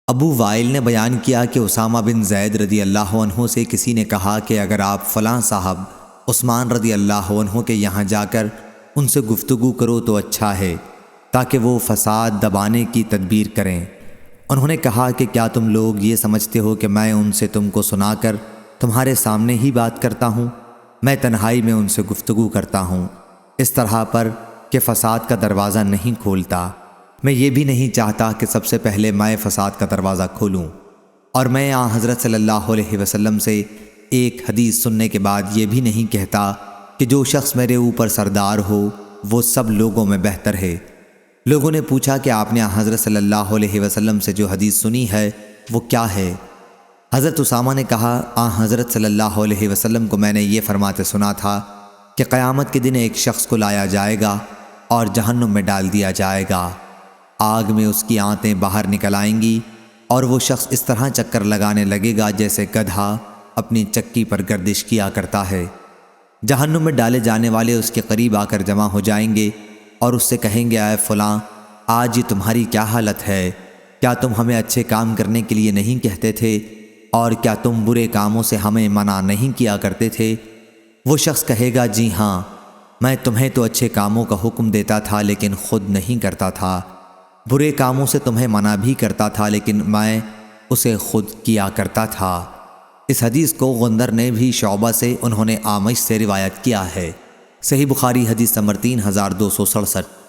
ابو while نے بیان کیا کہ اسامہ بن زید رضی اللہ عنہ سے کسی نے کہا کہ اگر آپ فلاں صاحب عثمان رضی اللہ عنہ کے یہاں جا کر ان سے گفتگو کرو تو اچھا ہے تاکہ وہ فساد دبانے کی تدبیر کریں۔ انہوں نے کہا کہ کیا تم لوگ یہ سمجھتے ہو کہ میں ان سے تم کو سنا کر تمہارے سامنے ہی بات کرتا ہوں؟ میں تنہائی میں ان سے گفتگو کرتا ہوں اس طرح پر کہ فساد کا دروازہ نہیں کھولتا۔ میں یہ بھی نہیں چاہتا کہ سب سے پہلے میں فساد کا دروازہ کھولوں، اور میں حضرت صلی اللہ علیہ وسلم سے ایک حدیث سننے کے بعد یہ بھی نہیں کہتا کہ جو شخص میرے اوپر سردار ہو وہ سب لوگوں میں بہتر ہے۔ لوگوں نے پوچھا کہ آپ نے حضرت صلی اللہ علیہ وسلم سے جو حدیث سنی ہے وہ کیا ہے؟ حضرت اسامہ نے کہا حضرت صلی اللہ علیہ وسلم کو میں نے یہ فرماتے سنا تھا کہ قیامت کے دن ایک شخص کو لایا جائے گا اور جہنم میں ڈال دیا جائے گا، آگ میں اس کی آنتیں باہر نکل آئیں گی اور وہ شخص اس طرح چکر لگانے لگے گا جیسے گدھا اپنی چکی پر گردش کیا کرتا ہے۔ جہنم میں ڈالے جانے والے اس کے قریب آ کر جمع ہو جائیں گے اور اس سے کہیں گے اے فلاں، آج یہ تمہاری کیا حالت ہے؟ کیا تم ہمیں اچھے کام کرنے کے لیے نہیں کہتے تھے؟ اور کیا تم برے کاموں سے ہمیں منع نہیں کیا کرتے تھے؟ وہ شخص کہے گا جی ہاں، میں تمہیں تو اچھے کاموں کا حکم دیتا تھا لیکن خود نہیں کرتا تھا، برے کاموں سے تمہیں منع بھی کرتا تھا لیکن میں اسے خود کیا کرتا تھا۔ اس حدیث کو غندر نے بھی شعبہ سے، انہوں نے اعمش سے روایت کیا ہے۔ صحیح بخاری حدیث نمبر 3267۔